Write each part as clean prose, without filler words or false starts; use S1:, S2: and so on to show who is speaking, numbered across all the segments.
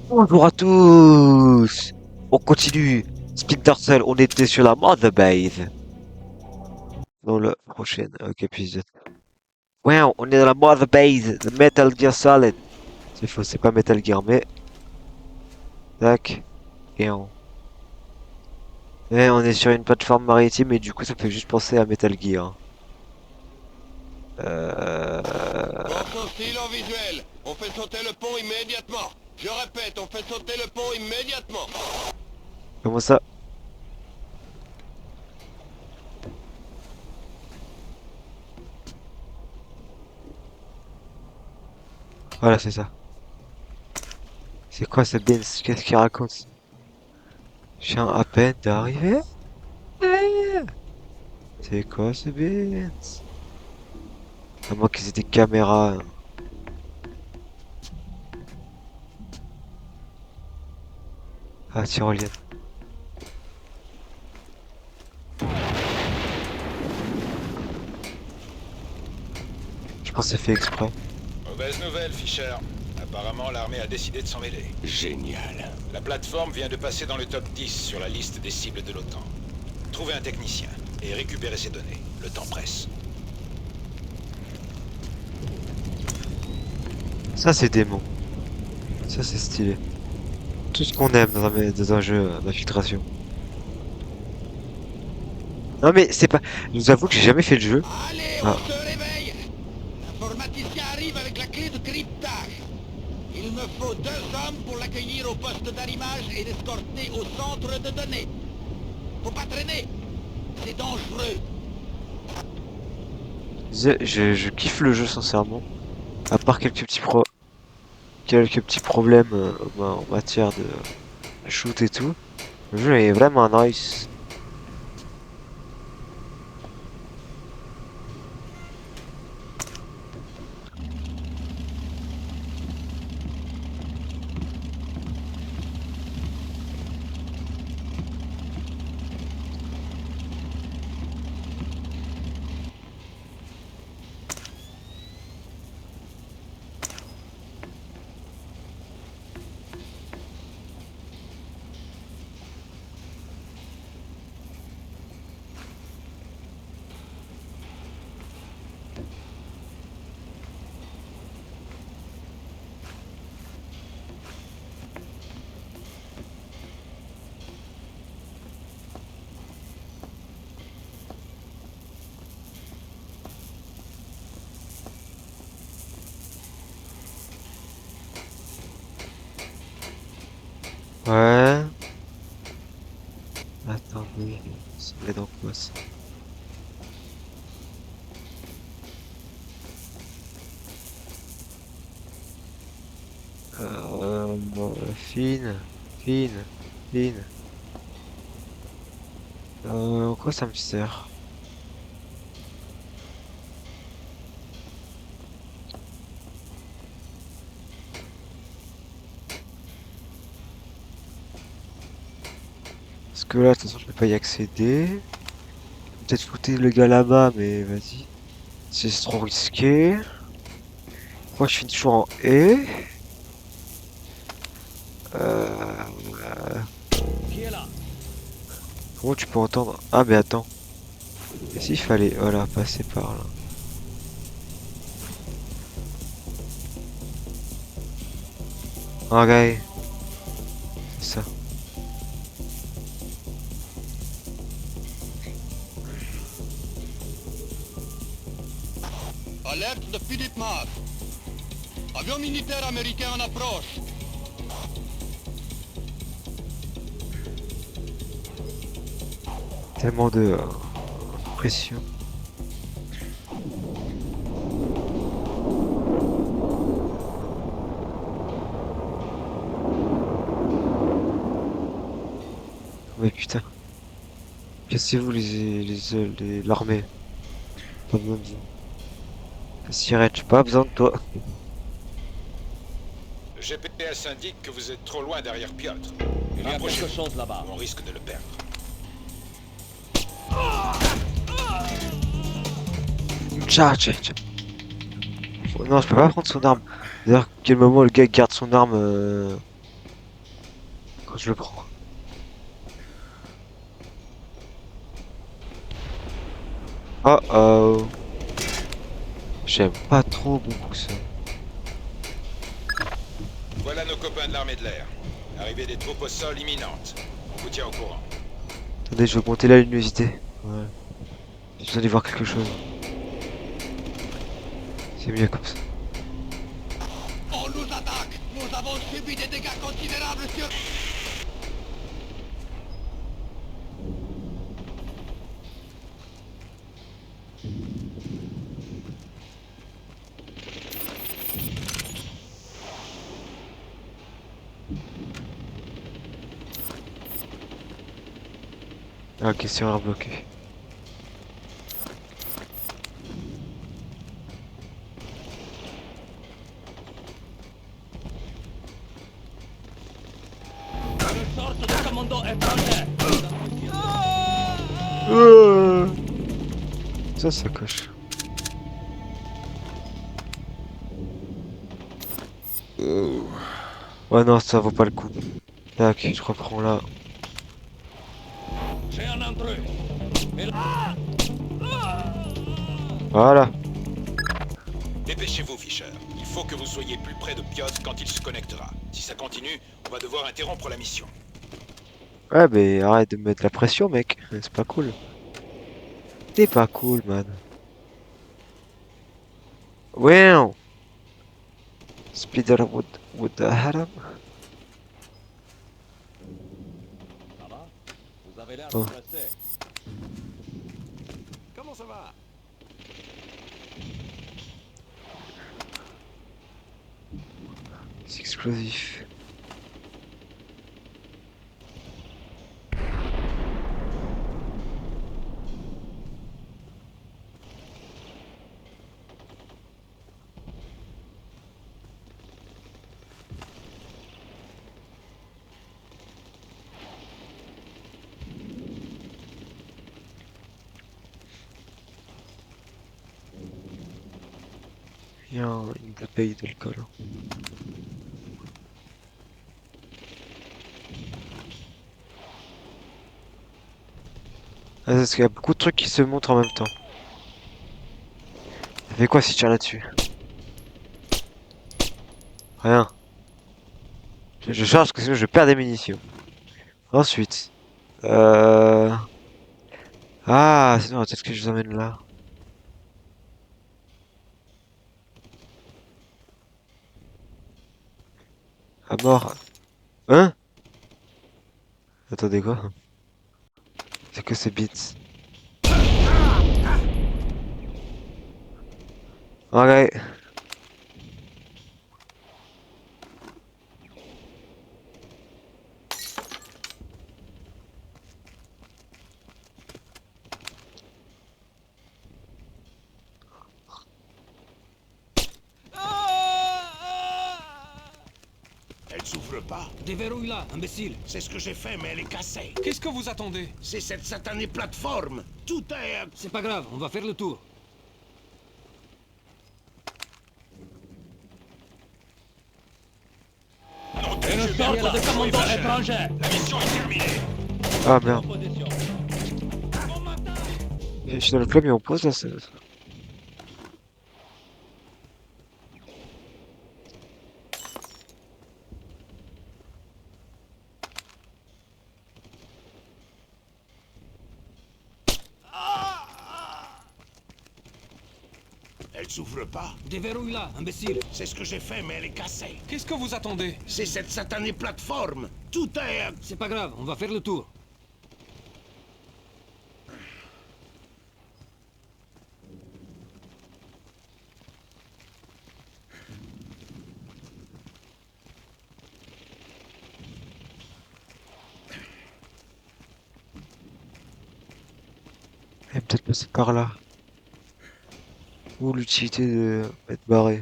S1: Bonjour à tous. On continue. Splinter Cell, on était sur la Mother Base. Dans le prochain épisode. Ouais, on est dans la Mother Base de Metal Gear Solid. C'est faux, c'est pas Metal Gear, mais... Tac. Et on est sur une plateforme maritime et du coup ça fait juste penser à Metal Gear. Euh...
S2: Bon sang, stylo visuel. On fait sauter le pont immédiatement. Je répète, on fait sauter le pont immédiatement.
S1: Comment ça? Voilà, c'est ça. C'est quoi ce Benz? Qu'est-ce qu'il raconte? Je viens à peine d'arriver? C'est quoi ce Benz? À moins qu'ils aient des caméras. Ah, tyrolienne. Je pense que c'est fait exprès.
S3: Mauvaise nouvelle, Fisher. Apparemment, l'armée a décidé de s'en mêler.
S2: Génial.
S3: La plateforme vient de passer dans le top 10 sur la liste des cibles de l'OTAN. Trouvez un technicien et récupérez ces données. Le temps presse.
S1: Ça, c'est démon. Ça, c'est stylé. Tout ce qu'on aime dans un jeu d'infiltration. Non, mais c'est pas... Je vous avoue que j'ai jamais fait le jeu.
S2: Allez,
S1: Ah,
S2: on se réveille. L'informaticien arrive avec la clé de cryptage. Il me faut 2 hommes pour l'accueillir au poste d'arrimage et l'escorter au centre de données. Faut pas traîner. C'est dangereux.
S1: je kiffe le jeu, sincèrement. À part quelques petits problèmes en matière de shoot et tout. Le jeu est vraiment nice. Ouais. Attendez. Ça met dans quoi ça? Bon, fine. Fine. Fine. En quoi ça me sert? Parce que là, de toute façon, je peux pas y accéder. Peut-être foutre le gars là-bas, mais vas-y. C'est trop risqué. Moi, je finis toujours en haie. Euh...
S2: Qui est là?
S1: Comment tu peux entendre? Ah, mais attends. Et s'il fallait, voilà, passer par là. Ok, c'est ça.
S2: Alerte de Philip Mass. Avion militaire américain en approche.
S1: Tellement de pression. Mais putain, cassez-vous l'armée. Pas besoin de vous. La sirène, j'ai pas besoin de toi.
S3: Le GPS indique que vous êtes trop loin derrière Piotr.
S4: Il y a quelque
S3: Rapprochez-vous,
S4: chose là-bas.
S3: ou on risque de le perdre.
S1: Tcha. Oh non, je peux pas prendre son arme. D'ailleurs, quel moment le gars garde son arme je le prends. Oh oh. J'aime pas trop beaucoup ça.
S3: Voilà nos copains de l'armée de l'air. Arrivée des troupes au sol imminente. On vous tient au courant.
S1: Attendez, je vais augmenter la luminosité. Ouais. J'ai besoin d'y voir quelque chose. C'est mieux comme ça.
S2: On nous attaque. Nous avons subi des dégâts considérables sur...
S1: Ah, question bloqué.
S4: Une sorte de commando étranger.
S1: Ça coche. Ouais, non, ça vaut pas le coup. Tac, je reprends là.
S4: J'ai un intrus. Mais là...
S1: Voilà.
S3: Dépêchez-vous, Fisher. Il faut que vous soyez plus près de Piotr quand il se connectera. Si ça continue, on va devoir interrompre la mission.
S1: Ouais, mais arrête de me mettre la pression, mec. C'est pas cool. T'es pas cool, man. Ouais. Spider would haram.
S4: Ça va? Vous avez l'air
S1: Oh.
S4: stressé. Comment ça va?
S1: C'est explosif. Il y a une bouteille d'alcool. Ah, parce qu'il y a beaucoup de trucs qui se montrent en même temps. Ça fait quoi si tu tires là-dessus? Rien. Je charge parce que sinon je perds des munitions. Ensuite. Ah, sinon peut-être que je vous emmène là. À mort. Hein? Attendez quoi? C'est que ces bits. Ok.
S5: Elle s'ouvre pas.
S4: Déverrouille-la, imbécile.
S5: C'est ce que j'ai fait, mais elle est cassée.
S6: Qu'est-ce que vous attendez?
S5: C'est cette satanée plateforme. Tout est...
S4: C'est pas grave, on va faire le tour. Une sorte de commando étranger.
S3: La mission est terminée.
S1: Ah merde.
S4: Position.
S1: Je suis dans le club mais on pose là.
S5: Elle s'ouvre pas.
S4: Déverrouille-la, imbécile.
S5: C'est ce que j'ai fait, mais elle est cassée.
S6: Qu'est-ce que vous attendez?
S5: C'est cette satanée plateforme. Tout est...
S4: C'est pas grave, on va faire le tour.
S1: Elle est peut-être passer par là. Ou l'utilité de être barré.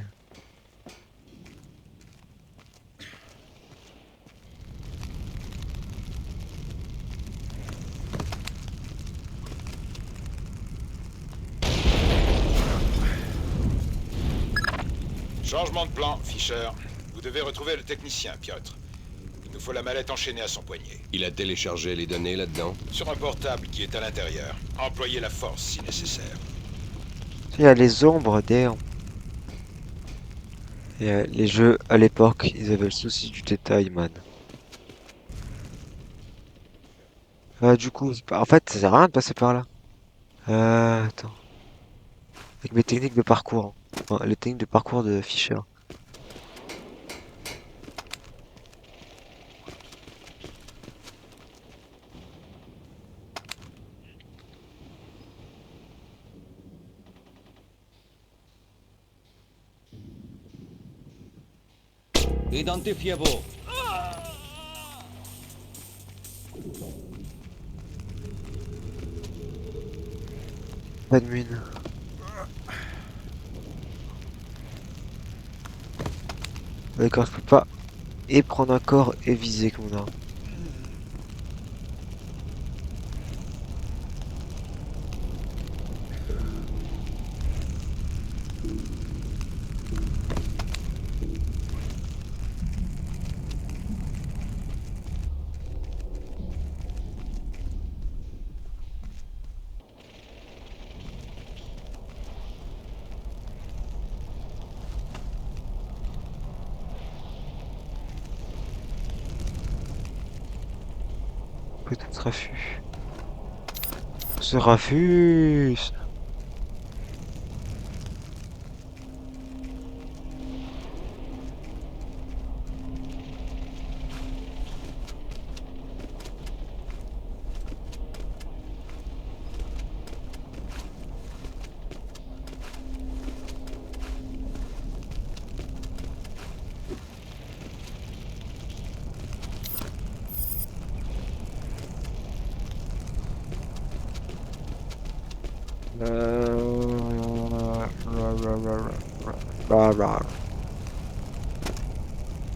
S3: Changement de plan, Fisher. Vous devez retrouver le technicien, Piotr. nous faut la mallette enchaînée à son poignet.
S7: Il a téléchargé les données là-dedans.
S3: Sur un portable qui est à l'intérieur. Employez la force si nécessaire.
S1: Il y a les ombres d'air. Et les jeux à l'époque, ils avaient le souci du détail, man. Du coup, en fait, ça sert à rien de passer par là. Attends. Avec mes techniques de parcours. Enfin, les techniques de parcours de Fischer.
S4: Identifiez-vous.
S1: Pas de mine. D'accord, je peux pas et prendre un corps et viser comme on a. Peut-être refus. Ce refuse.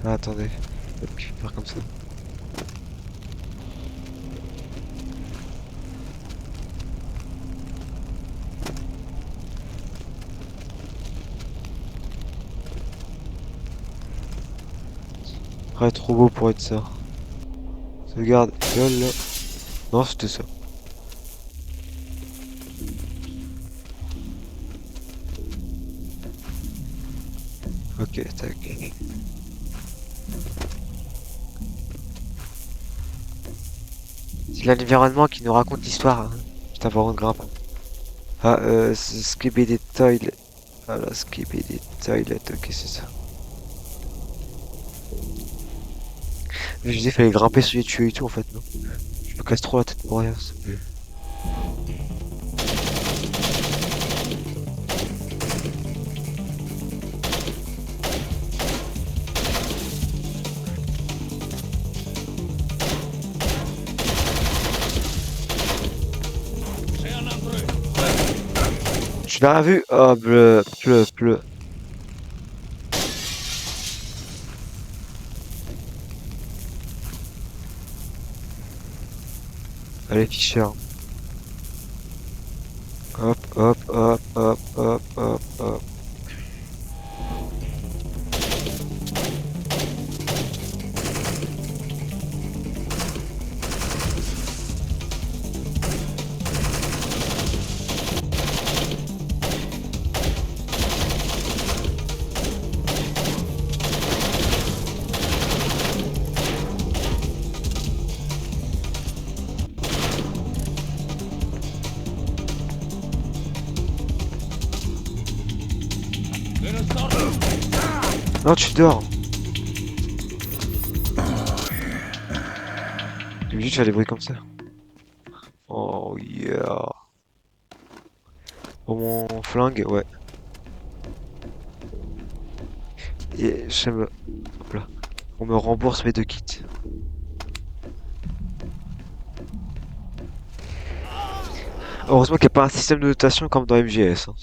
S1: Ah, attendez, je vais faire comme ça. Ouais, trop beau pour être ça. Sauvegarde, gueule là. Non, c'était ça. Ok, tac. C'est l'environnement qui nous raconte l'histoire. Hein. Putain, par contre, grimpe. Ah, skipper des toiles. Voilà, skipper des toiles. Ok, c'est ça. Je disais, il fallait grimper sur les tuyaux et tout, en fait, non? Je me casse trop la tête pour rien, ça. Tu l'as vu? Oh, bleu, bleu, bleu. Allez, Fischer. Hop, hop, hop, hop, hop, hop, hop. Non, tu dors. J'ai juste faire des bruits comme ça. Oh yeah. Pour mon flingue, ouais. Et je me... Hop là. On me rembourse mes 2 kits. Heureusement qu'il n'y a pas un système de notation comme dans MGS. Hein.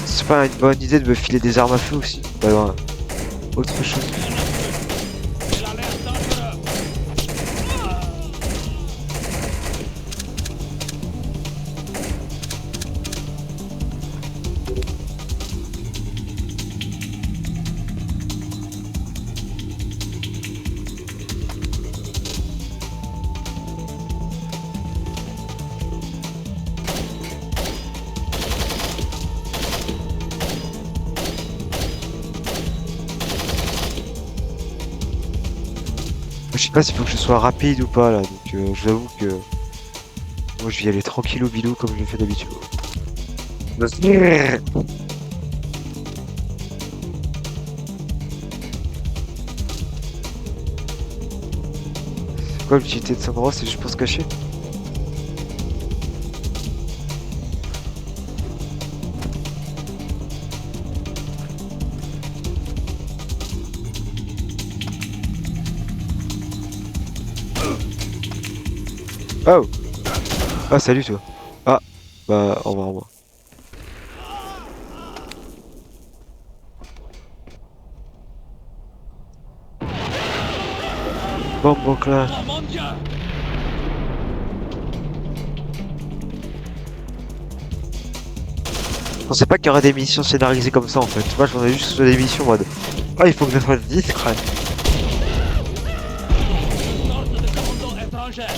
S1: C'est pas une bonne idée de me filer des armes à feu aussi. Bah ouais. Autre chose. sais pas s'il faut que je sois rapide ou pas là, donc j'avoue que moi je vais y aller tranquillou bilou comme je le fais d'habitude. C'est quoi l'utilité de cet endroit? C'est juste pour se cacher? Oh! Ah salut toi! Ah! Bah au revoir moi. Bon là.
S4: Oh mon Dieu!
S1: Je pensais pas qu'il y aurait des missions scénarisées comme ça en fait. Moi je pensais juste sur des missions en mode ah il faut que je sois discret.
S4: Sorte de commando étrangère!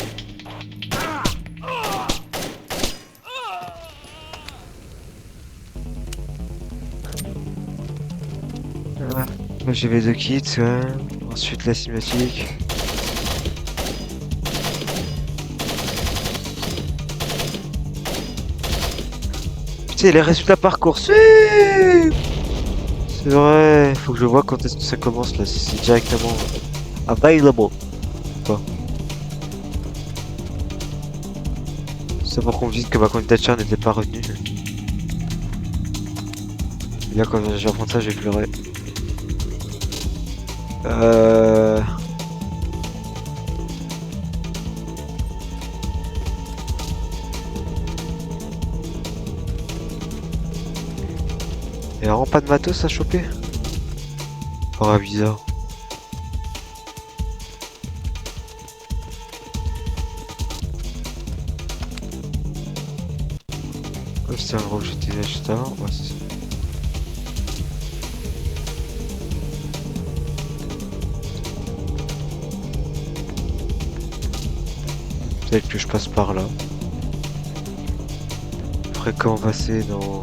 S1: Moi j'ai les deux kits, ouais. Ensuite la cinématique. Putain les résultats parcours. C'est vrai, faut que je vois quand est-ce que ça commence là, si c'est directement available. Pas. C'est pour qu'on me dise que ma candidature n'était pas retenue. Et là quand j'ai appris ça j'ai pleuré. Y'a vraiment pas de matos à choper? Oh bizarre. Oh, c'est un gros que j'étais là juste avant. Ouais, c'est ça. Peut-être que je passe par là. Après quand passer dans...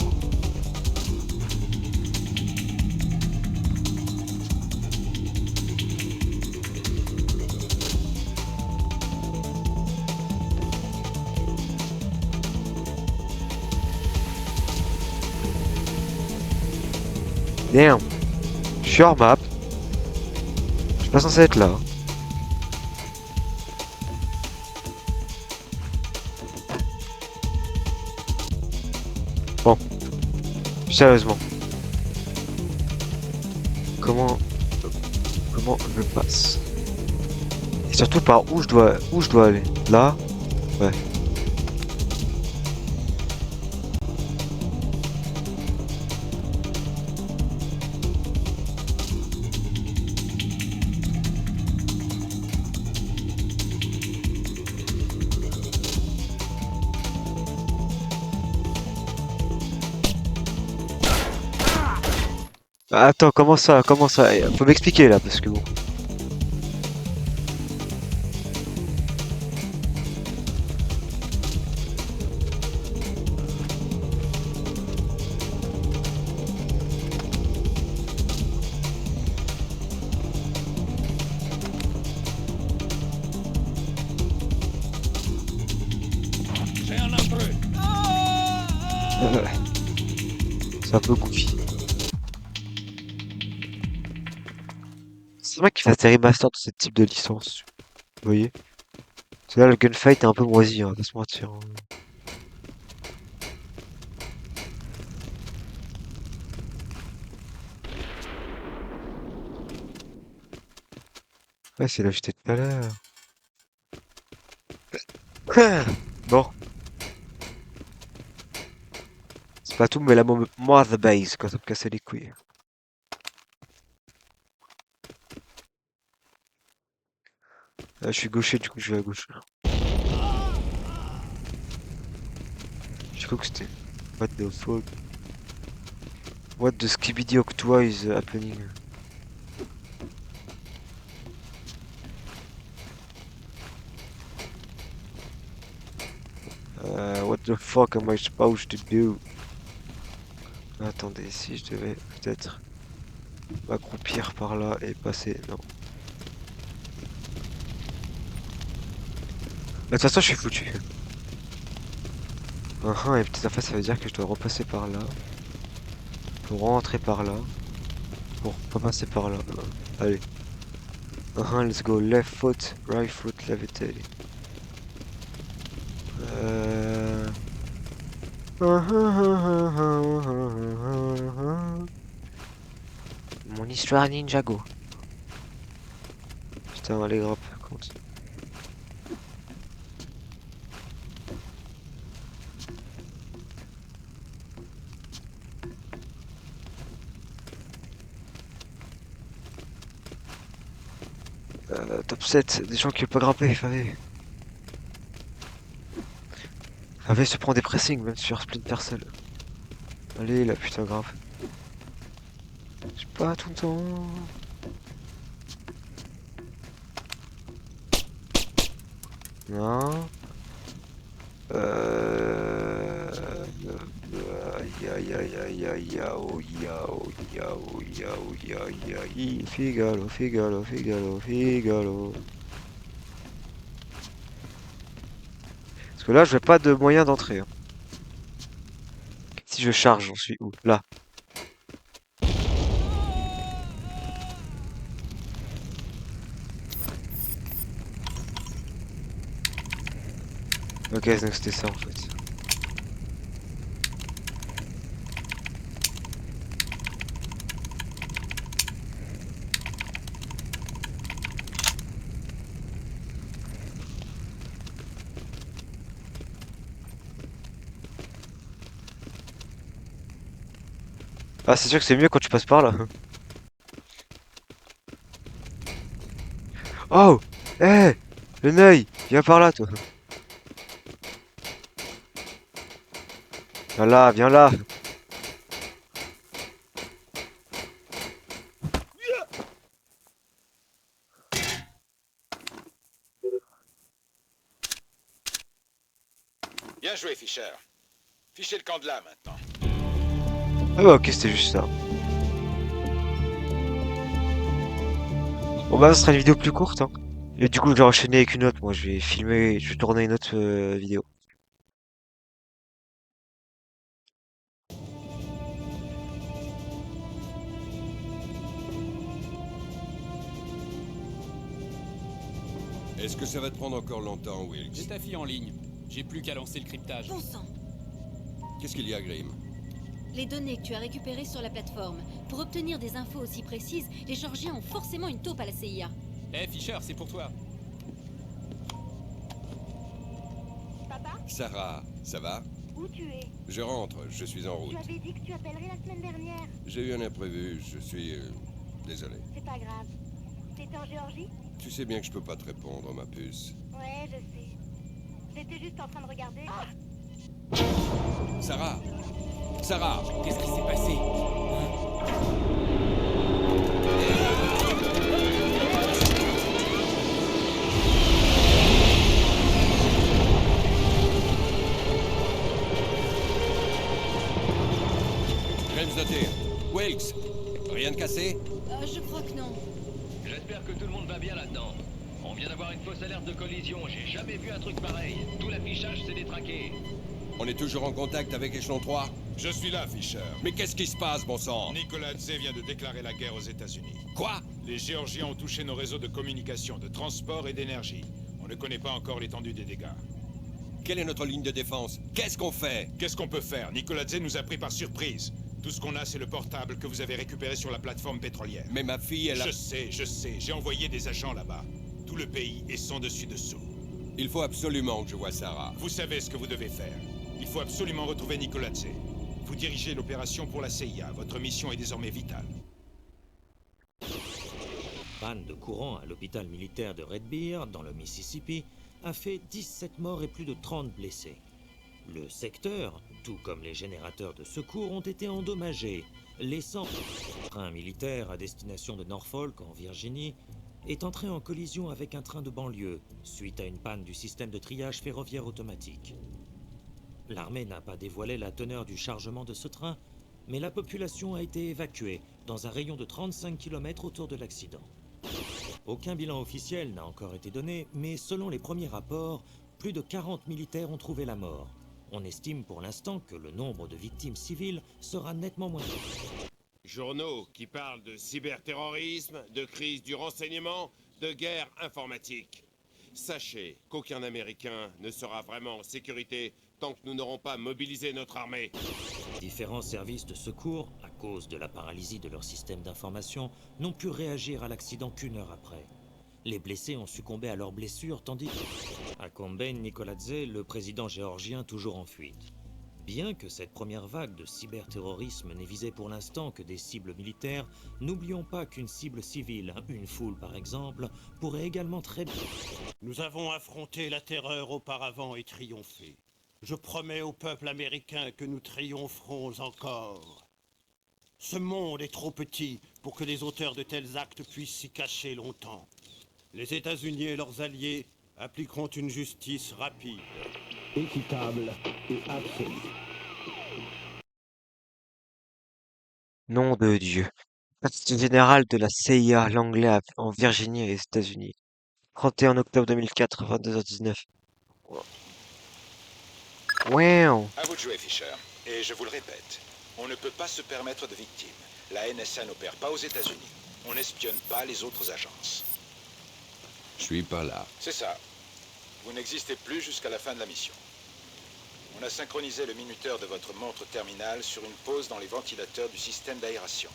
S1: Damn. Je suis hors map. Je suis pas censé être là. Bon. Sérieusement. Comment je passe? Et surtout par où je dois aller? Là? Ouais. Attends, comment ça? Comment ça? Faut m'expliquer là, parce que bon.
S4: J'ai un intrus!
S1: C'est un peu goofy. C'est vrai qu'il fasse des remasters de ce type de licence. Vous voyez? Parce que là, le gunfight est un peu moisi, hein, on va pas se mentir. Hein. Ouais, c'est là où j'étais tout à l'heure. Bon. C'est pas tout, mais la moi the base quand ça me cassait les couilles. Là, je suis gaucher, du coup je vais à gauche. J'ai cru que c'était... What the fuck? What the skibidi octua is happening? What the fuck am I supposed to do? Attendez, si je devais peut-être m'accroupir par là et passer... Non. De toute façon, je suis foutu. Et peut-être en fait, ça veut dire que je dois repasser par là. Pour rentrer par là. Pour repasser par là. Allez. Let's go. Left foot, right foot, left it. Mon histoire Ninjago. Putain, allez, grappe, compte. Top 7, des gens qui veulent pas grimper, Fave se prend des pressings même sur Splinter Cell. Allez là, putain, grave. J'ai pas tout le temps. Non. Aïe aïe aïe aïe aïe yao yao yao yao yao yao. Figaro, Figaro, Figaro, Figaro. Parce que là, je n'ai pas de moyen d'entrer. Hein. Si je charge, j'en suis où? Là. Ok, donc c'était ça en fait. Ah, c'est sûr que c'est mieux quand tu passes par là. Oh! Eh! Le Neuil! Viens par là, toi! Viens là, viens là!
S3: Bien joué, Fisher. Fichez le camp de là, maintenant.
S1: Ah bah ok, c'était juste ça. Bon bah, ce sera une vidéo plus courte, hein. Et du coup, je vais enchaîner avec une autre. Moi, je vais filmer, je vais tourner une autre vidéo.
S7: Est-ce que ça va te prendre encore longtemps,
S6: J'ai
S7: Wilkes?
S6: ta fille en ligne. J'ai plus qu'à lancer le cryptage.
S8: Bon sang.
S7: Qu'est-ce qu'il y a, Grimm?
S8: Les données que tu as récupérées sur la plateforme. Pour obtenir des infos aussi précises, les Georgiens ont forcément une taupe à la CIA.
S6: Eh Fisher, c'est pour toi.
S9: Papa,
S7: Sarah, ça va?
S9: où tu es?
S7: Je rentre, je suis en route.
S9: Tu avais dit que tu appellerais la semaine dernière.
S7: J'ai eu un imprévu, je suis... désolé.
S9: C'est pas grave. T'étais en Géorgie?
S7: Tu sais bien que je peux pas te répondre, ma puce.
S9: Ouais, je sais. J'étais juste en train de regarder.
S7: Sarah! Sarah!
S6: Qu'est-ce qui s'est passé?
S7: James de tir. Wilkes! Rien de cassé?
S8: Je crois que non.
S10: J'espère que tout le monde va bien là-dedans. On vient d'avoir une fausse alerte de collision, j'ai jamais vu un truc pareil. Tout l'affichage s'est détraqué.
S7: On est toujours en contact avec Échelon 3?
S3: Je suis là, Fisher.
S7: Mais qu'est-ce qui se passe, bon sang?
S3: Nicoladze vient de déclarer la guerre aux États-Unis.
S7: Quoi?
S3: Les Géorgiens ont touché nos réseaux de communication, de transport et d'énergie. On ne connaît pas encore l'étendue des dégâts.
S7: Quelle est notre ligne de défense? Qu'est-ce qu'on fait?
S3: Qu'est-ce qu'on peut faire? Nicoladze nous a pris par surprise. Tout ce qu'on a, c'est le portable que vous avez récupéré sur la plateforme pétrolière.
S7: Mais ma fille, elle a...
S3: Je sais. J'ai envoyé des agents là-bas. Tout le pays est sans dessus-dessous.
S7: Il faut absolument que je voie Sarah.
S3: Vous savez ce que vous devez faire. Il faut absolument retrouver Nicoladze. Vous dirigez l'opération pour la CIA. Votre mission est désormais vitale.
S11: Panne de courant à l'hôpital militaire de Red Deer, dans le Mississippi, a fait 17 morts et plus de 30 blessés. Le secteur, tout comme les générateurs de secours, ont été endommagés, laissant un train militaire à destination de Norfolk, en Virginie, est entré en collision avec un train de banlieue, suite à une panne du système de triage ferroviaire automatique. L'armée n'a pas dévoilé la teneur du chargement de ce train, mais la population a été évacuée dans un rayon de 35 km autour de l'accident. Aucun bilan officiel n'a encore été donné, mais selon les premiers rapports, plus de 40 militaires ont trouvé la mort. On estime pour l'instant que le nombre de victimes civiles sera nettement moins.
S7: Journaux qui parlent de cyberterrorisme, de crise du renseignement, de guerre informatique. Sachez qu'aucun Américain ne sera vraiment en sécurité tant que nous n'aurons pas mobilisé notre armée.
S11: Différents services de secours, à cause de la paralysie de leur système d'information, n'ont pu réagir à l'accident qu'1 heure après. Les blessés ont succombé à leurs blessures, tandis à Komben Nikoladze, le président géorgien toujours en fuite. Bien que cette première vague de cyberterrorisme n'ait visé pour l'instant que des cibles militaires, n'oublions pas qu'une cible civile, une foule par exemple, pourrait également très bien...
S5: Nous avons affronté la terreur auparavant et triomphé. Je promets au peuple américain que nous triompherons encore. Ce monde est trop petit pour que les auteurs de tels actes puissent s'y cacher longtemps. Les États-Unis et leurs alliés appliqueront une justice rapide, équitable et absolue.
S1: Nom de Dieu. Quartier général de la CIA Langley en Virginie et aux États-Unis. 31 octobre 2004, 22h19. Wow.
S3: À vous de jouer, Fisher. Et je vous le répète, on ne peut pas se permettre de victimes. La NSA n'opère pas aux États-Unis. On n'espionne pas les autres agences.
S7: Je suis pas là.
S3: C'est ça. Vous n'existez plus jusqu'à la fin de la mission. On a synchronisé le minuteur de votre montre terminale sur une pause dans les ventilateurs du système d'aération.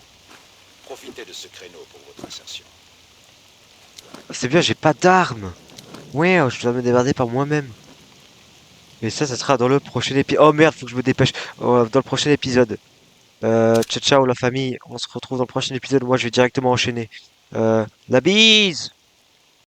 S3: Profitez de ce créneau pour votre insertion.
S1: C'est bien, j'ai pas d'armes. Ouais, je dois me démerder par moi-même. Mais ça sera dans le prochain épisode. Oh merde, faut que je me dépêche. Dans le prochain épisode. Ciao ciao la famille. On se retrouve dans le prochain épisode. Moi, je vais directement enchaîner. La bise!